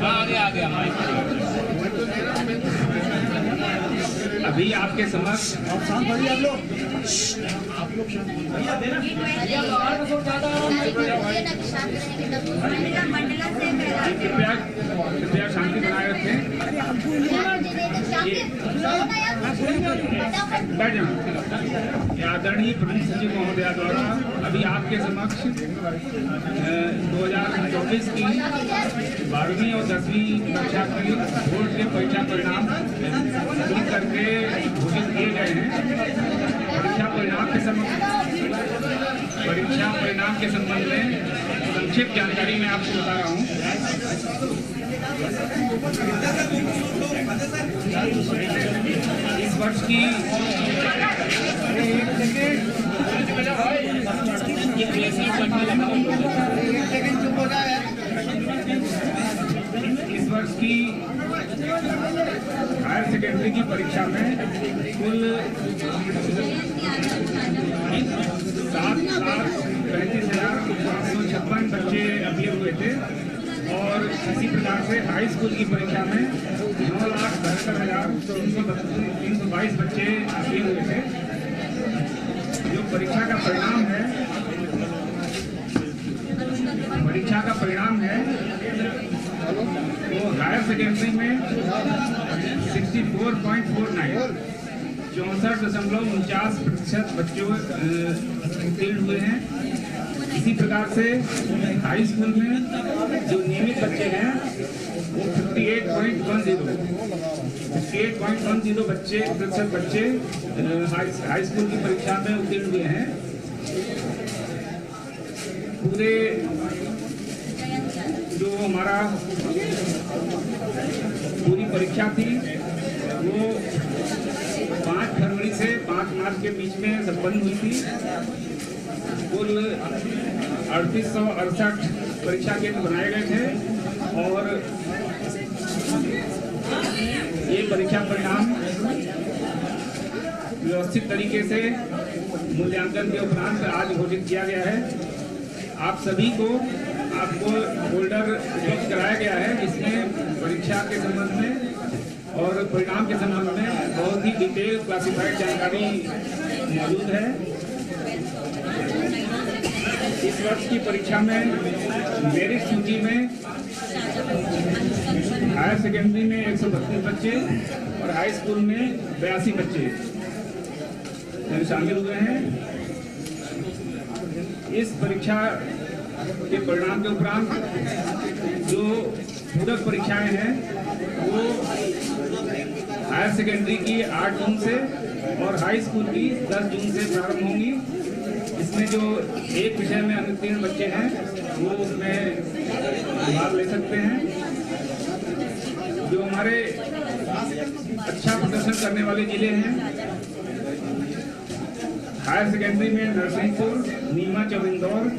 आ गया। अभी आपके समक्ष कृपया शांति बनाए रखें। आदरणीय प्रमुख सचिव महोदया द्वारा अभी आपके समक्ष 2024 की 12वीं और 10वीं कक्षा की बोर्ड के परीक्षा परिणाम सुन करके घोषित किए गए हैं। परीक्षा परिणाम के संबंध में संक्षिप्त जानकारी मैं आपको बता रहा हूँ। इस वर्ष की हायर सेकेंडरी की परीक्षा में कुल 7,35,556 बच्चे अपियर हुए थे और इसी प्रकार से हाई स्कूल की परीक्षा में 9,72,322 बच्चे अपियर हुए थे। जो परीक्षा का परिणाम है वो हायर सेकेंडरी में 64.49 64.49% बच्चों उत्तीर्ण हुए हैं। इसी प्रकार से हाई स्कूल में जो नियमित बच्चे हैं वो 58.10% बच्चे हाई स्कूल की परीक्षा में उत्तीर्ण हुए हैं। पूरे जो हमारा पूरी परीक्षा थी वो 5 फरवरी से 5 मार्च के बीच में संपन्न हुई थी। कुल 3868 परीक्षा केंद्र बनाए गए थे और ये परीक्षा परिणाम व्यवस्थित तरीके से मूल्यांकन के उपरांत आज घोषित किया गया है। आप सभी को आपको फोल्डर उपलब्ध कराया गया है जिसमें परीक्षा के संबंध में और परिणाम के संबंध में बहुत ही डिटेल क्लासिफाइड जानकारी मौजूद है। इस वर्ष की परीक्षा में मेरिट सूची में हायर सेकेंडरी में 132 बच्चे और हाई स्कूल में 82 बच्चे शामिल हुए हैं। इस परीक्षा के परिणाम के उपरांत जो पूरक परीक्षाएं हैं वो हायर सेकेंडरी की 8 जून से और हाई स्कूल की 10 जून से प्रारंभ होंगी। इसमें जो एक विषय में अनुत्तीर्ण बच्चे हैं वो उसमें भाग ले सकते हैं। जो हमारे अच्छा प्रदर्शन करने वाले जिले हैं हायर सेकेंडरी में नरसिंहपुर, नीमच और इंदौर,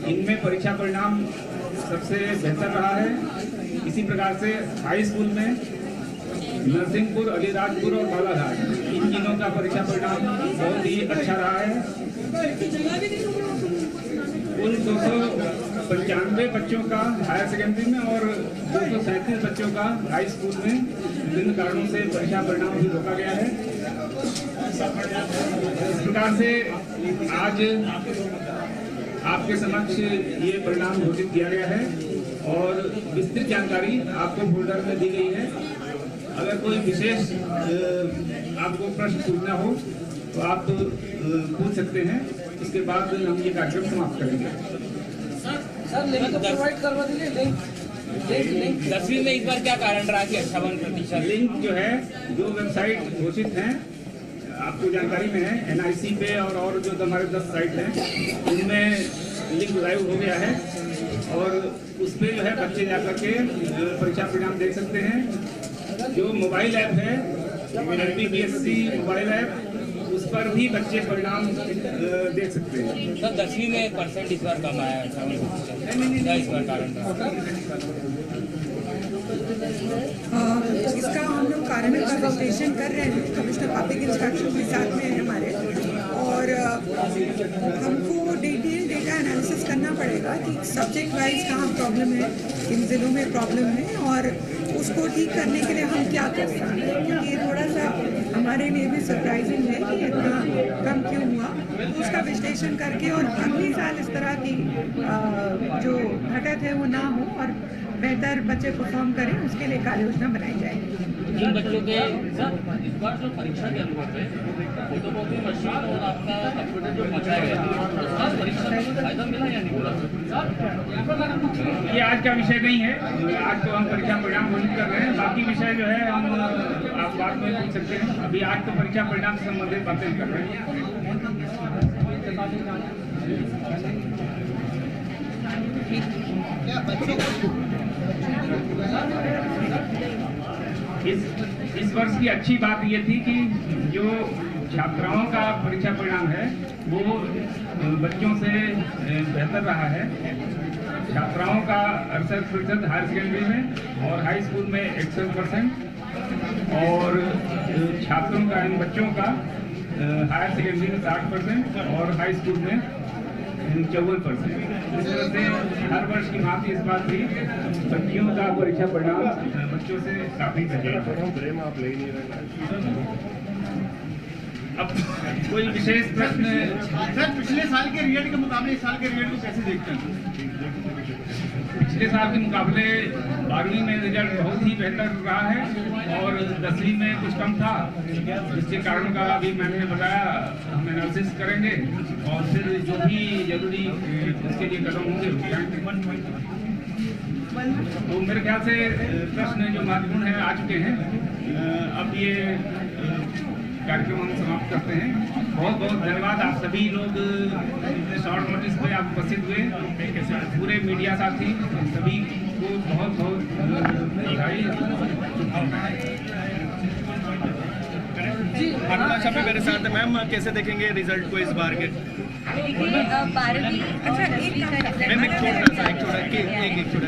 इनमें परीक्षा परिणाम सबसे बेहतर रहा है। इसी प्रकार से हाई स्कूल में नरसिंहपुर, अलीराजपुर और बालाघाट इन तीनों का परीक्षा परिणाम बहुत ही अच्छा रहा है। कुल 295 बच्चों का हायर सेकेंडरी में और 237 बच्चों का हाई स्कूल में विभिन्न कारणों से परीक्षा परिणाम भी रोका गया है। इस प्रकार से आज आपके समक्ष ये परिणाम घोषित किया गया है और विस्तृत जानकारी आपको फोल्डर में दी गई है। अगर कोई विशेष आपको प्रश्न पूछना हो तो आप पूछ सकते हैं। इसके बाद हम ये कार्यक्रम समाप्त करेंगे। सर लिंक तो प्रोवाइड करवा दीजिए। लिंक 10वीं में इस बार क्या कारण रहा कि 58%? लिंक जो है जो वेबसाइट घोषित हैं आपको जानकारी में है NIC पे और जो हमारे 10 साइट हैं उनमें लिंक लाइव हो गया है और उस पर जो है बच्चे जाकर के परीक्षा परिणाम देख सकते हैं। जो मोबाइल ऐप है LPPSC मोबाइल ऐप उस पर भी बच्चे परिणाम देख सकते हैं। सर 10वीं में % इस बार कम आया है, इस बार कारण इसका हम लोग कारण का विश्लेषण कर रहे हैं। कमिश्नर पापी के इंस्ट्रक्शन के साथ में है हमारे और हमको डिटेल डेटा एनालिसिस करना पड़ेगा कि सब्जेक्ट वाइज कहाँ प्रॉब्लम है, किन जिलों में प्रॉब्लम है और उसको ठीक करने के लिए हम क्या कर सकते हैं, क्योंकि ये थोड़ा सा हमारे लिए भी सरप्राइजिंग है कि इतना कम क्यों हुआ। तो उसका विश्लेषण करके और अगले साल इस तरह की जो घटत है वो ना हो और बेहतर बच्चे परफॉर्म करें, उसके लिए कार्य योजना बनाई जाएगी। जिन बच्चों के इस बार जो परीक्षा के अनुभव है फोटोकॉपी मशीन और आपका कंप्यूटर जो पहुंचाया गया सर, परीक्षा में फायदा मिला या नहीं मिला? ये आज का विषय नहीं है। आज तो हम परीक्षा परिणाम घोषित कर रहे हैं, बाकी विषय जो है हम आप बाद में पूछ सकते हैं। अभी आज तो परीक्षा परिणाम से संबंधित बातें कर रहे हैं। इस वर्ष की अच्छी बात ये थी कि जो छात्राओं का परीक्षा परिणाम है वो बच्चों से बेहतर रहा है। छात्राओं का 68% हायर सेकेंडरी में और हाई स्कूल में 61% और छात्रों का इन बच्चों का हायर सेकेंडरी में 60% और हाई स्कूल में 54%। इस तरह से हर वर्ष की भांति इस बार भी बच्चियों का परीक्षा परिणाम बच्चों से काफी बेहतर है। अब कोई विशेष प्रश्न? सर, पिछले साल के रिजल्ट के मुकाबले इस साल के रिजल्ट को कैसे देखते हैं? पिछले साल के मुकाबले 12वीं में रिजल्ट बहुत ही बेहतर रहा है और 10वीं में कुछ कम था, जिसके कारण का अभी मैंने बताया हम एनालिसिस करेंगे और फिर जो भी जरूरी उसके लिए कदम होंगे उठाएंगे। तो मेरे ख्याल से प्रश्न जो महत्वपूर्ण है आ चुके हैं। अब ये कार्यक्रम हम समाप्त करते हैं। बहुत बहुत धन्यवाद आप सभी लोग इतने शॉर्ट नोटिस पे आप उपस्थित हुए। पूरे मीडिया साथी सभी को बहुत बहुत बधाई। अभिलाषा भी मेरे साथ है। मैम, कैसे देखेंगे रिजल्ट को इस बार के? देखिए 12वीं मैम, एक छोटा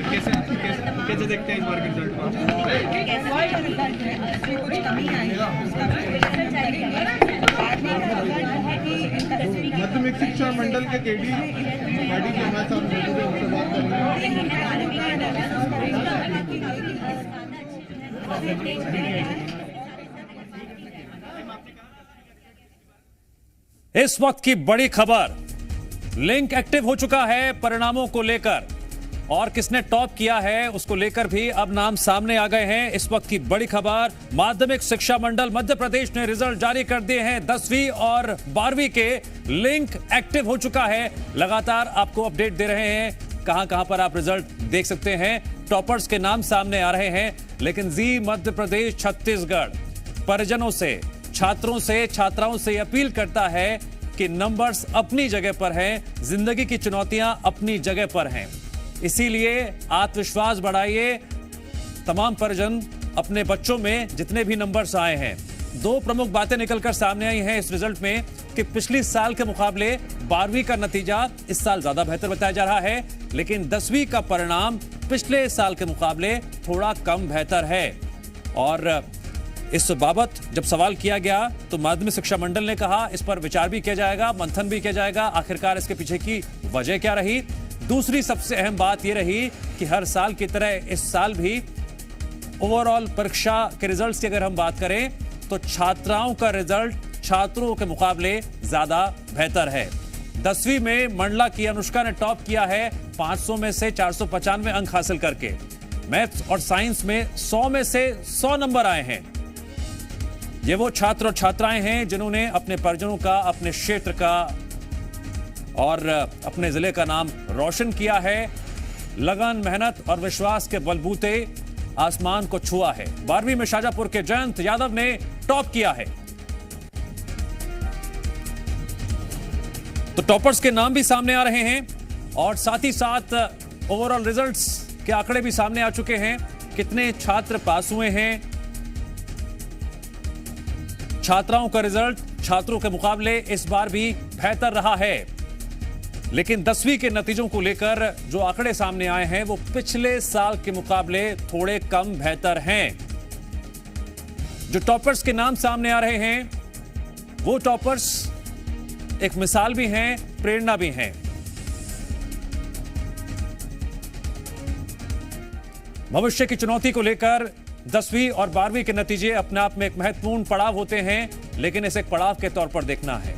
कैसे देखते हैं इस बार के रिजल्ट को? इसमें कुछ कमी आई है उसका माध्यमिक शिक्षा मंडल के केडी पार्टी के हमारे साथ मौजूद है, उनसे बात करेंगे। इस वक्त की बड़ी खबर, लिंक एक्टिव हो चुका है परिणामों को लेकर और किसने टॉप किया है उसको लेकर भी अब नाम सामने आ गए हैं। इस वक्त की बड़ी खबर, माध्यमिक शिक्षा मंडल मध्य प्रदेश ने रिजल्ट जारी कर दिए हैं। 10वीं और 12वीं के लिंक एक्टिव हो चुका है। लगातार आपको अपडेट दे रहे हैं, कहां पर आप रिजल्ट देख सकते हैं। टॉपर्स के नाम सामने आ रहे हैं, लेकिन जी मध्य प्रदेश छत्तीसगढ़ परिजनों से, छात्रों से, छात्राओं से अपील करता है कि नंबर्स अपनी जगह पर हैं, जिंदगी की चुनौतियां अपनी जगह पर हैं, इसीलिए आत्मविश्वास बढ़ाइए। तमाम परिजन अपने बच्चों में जितने भी नंबर्स आए हैं, दो प्रमुख बातें निकलकर सामने आई हैं इस रिजल्ट में कि पिछले साल के मुकाबले 12वीं का नतीजा इस साल ज्यादा बेहतर बताया जा रहा है, लेकिन 10वीं का परिणाम पिछले साल के मुकाबले थोड़ा कम बेहतर है। और इस बाबत जब सवाल किया गया तो माध्यमिक शिक्षा मंडल ने कहा इस पर विचार भी किया जाएगा, मंथन भी किया जाएगा, आखिरकार इसके पीछे की वजह क्या रही। दूसरी सबसे अहम बात यह रही कि हर साल की तरह इस साल भी ओवरऑल परीक्षा के रिजल्ट्स की अगर हम बात करें तो छात्राओं का रिजल्ट छात्रों के मुकाबले ज्यादा बेहतर है। 10वीं में मंडला की अनुष्का ने टॉप किया है 500 में से 495 अंक हासिल करके। मैथ्स और साइंस में 100 में से 100 नंबर आए हैं। ये वो छात्र और छात्राएं हैं जिन्होंने अपने परिजनों का, अपने क्षेत्र का और अपने जिले का नाम रोशन किया है। लगन, मेहनत और विश्वास के बलबूते आसमान को छुआ है। 12वीं में शाजापुर के जयंत यादव ने टॉप किया है। तो टॉपर्स के नाम भी सामने आ रहे हैं और साथ ही साथ ओवरऑल रिजल्ट्स के आंकड़े भी सामने आ चुके हैं। कितने छात्र पास हुए हैं, छात्राओं का रिजल्ट छात्रों के मुकाबले इस बार भी बेहतर रहा है, लेकिन 10वीं के नतीजों को लेकर जो आंकड़े सामने आए हैं वो पिछले साल के मुकाबले थोड़े कम बेहतर हैं। जो टॉपर्स के नाम सामने आ रहे हैं वो टॉपर्स एक मिसाल भी हैं, प्रेरणा भी हैं। भविष्य की चुनौती को लेकर 10वीं और 12वीं के नतीजे अपने आप में एक महत्वपूर्ण पड़ाव होते हैं, लेकिन इसे एक पड़ाव के तौर पर देखना है।